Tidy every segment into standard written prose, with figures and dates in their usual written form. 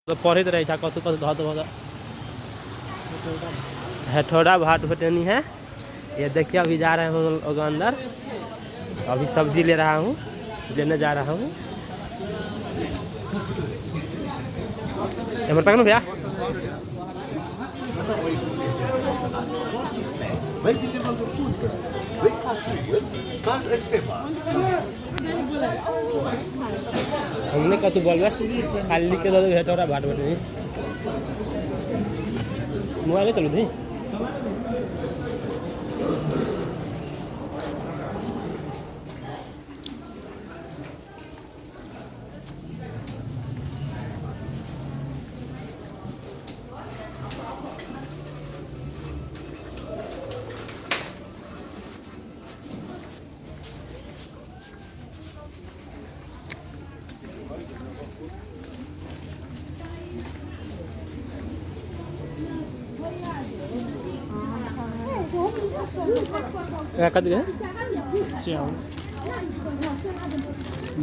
तो पढ़ते रहे कत कत धत हेठौड़ा भाट भटनी है। ये देखिए अभी जा रहे हैं हम लोग अंदर। अभी सब्जी ले रहा हूँ, लेने जा रहा हूँ। भैया हमने कतु बोल रहे खाली के दो हेठौड़ा भाट भटनी मोबाइल चलो दी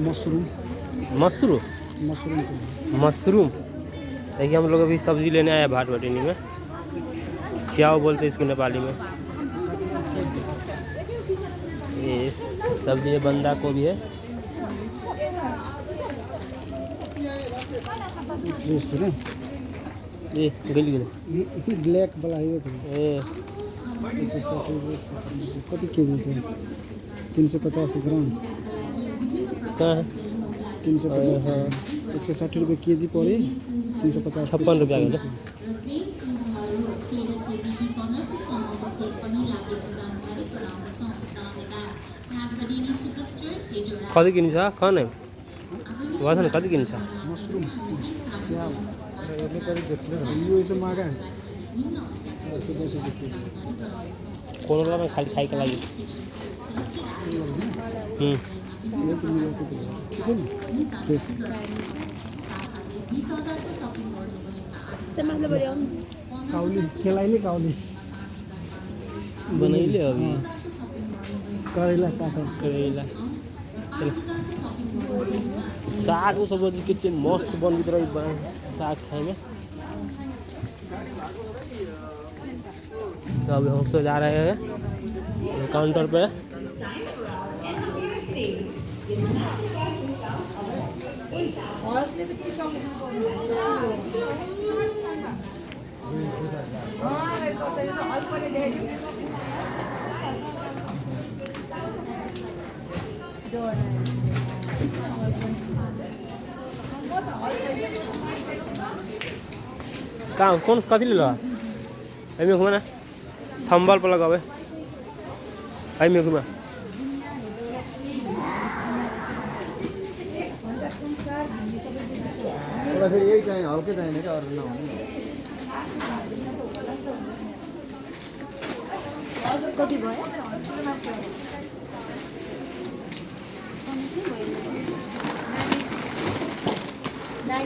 मशरूम मशरूम मशरूम मशरूम देखिए हम लोग अभी सब्जी लेने आए भाट भटनी में। च्याव बोलते हैं इसको नेपाली में। ये सब्जी बंदा को भी है। ये गली ब्लैक वाला है ये कति केजी से 350 ग्राम कहाँ है 350 160 रुपये केजी पड़े 350 56 रुपया का कति किन्छ कहाँ है वहाँ कति किन्छ मशरूम यो ऐसे मागा है कोरोना में खाली खाई के लगी काउली खेलाइले काउली बनैले अभी करेला काटा करेला चल साग सब कितने मस्त बन रही साग खाए में। तो अभी हम तो जा रहे हैं काउंटर पे। कहाँ कौन कथी ले लो अभी घुमा थम्बल पर लगावे में घुमा फिर यही चाहिए हल्के चाहिए क्या और ना कति भयो 954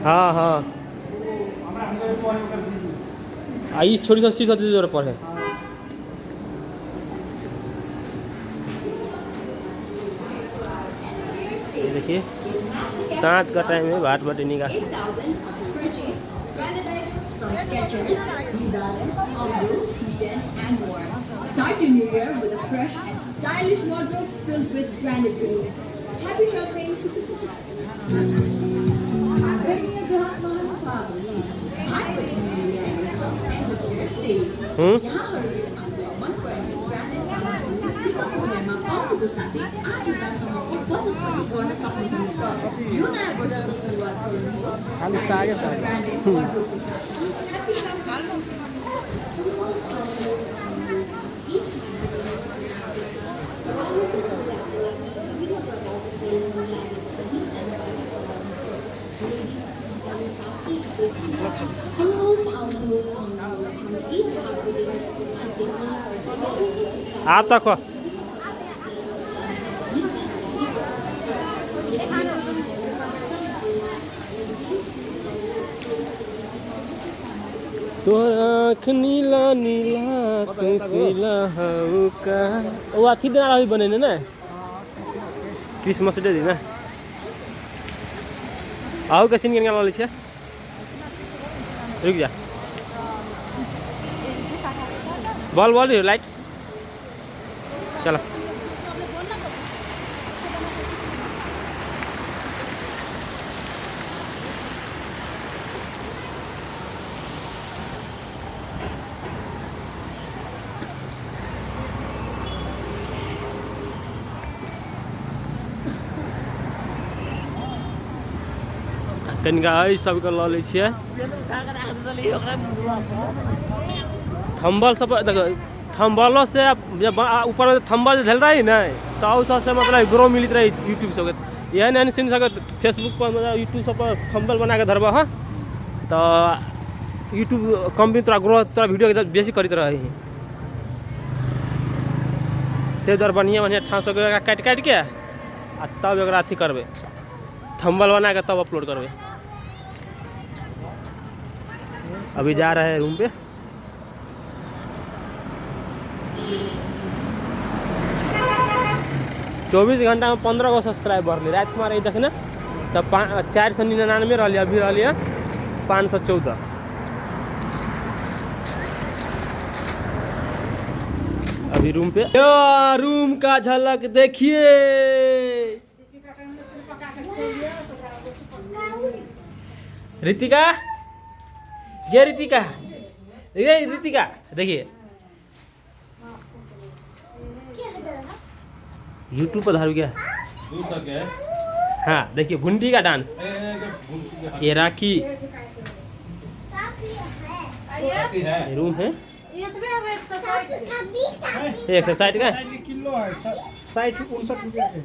हाँ हाँ आई छोटी सी सब्जी जरूरत पड़े देखिए सांझ का टाइम है भाट भटनी का। Start your new year with a fresh and stylish wardrobe filled with branded goods. Happy shopping! आप तक तोहर आँख नीला नीला तुसिला हौ का ओ अथी दिन अभी बनेने ना क्रिसमस डे दिन आओ के सीन के लै छियै रुक जा बॉल बॉल लाइट चलो कनिका सबके लऽ लै छियै थम्बल सब देखो थम्बलो से जब ऊपर थम्बल धैल रही ना तो से मतलब ग्रो मिलत रही यूट्यूब सबके एहन एहन सीन सबके फेसबुक पर मतलब यूट्यूब सब पर थम्बल बना के धरबह हाँ तो यूट्यूब कंपनी तोरा ग्रो तोरा वीडियो के बेसी करते रही ते द्वारा बढ़िया बढ़िया ठाँ सबके काटि के आ तब एक अथी करबे थम्बल बना के तब अपलोड करबे अभी जा रहे हैं रूम पे चौबीस घंटा में 15 गो सब्सक्राइबर ले रात में रही देखे ना तब 499 रही अभी रही 514 अभी रूम पे रूम का झलक देखिए रितिका ये रितिका देखिए यूट्यूब पर धारू क्या हाँ देखिए भुंडी का डांस ये राखी रूम है एक्सरसाइज का किलो है 60-59 रुपया के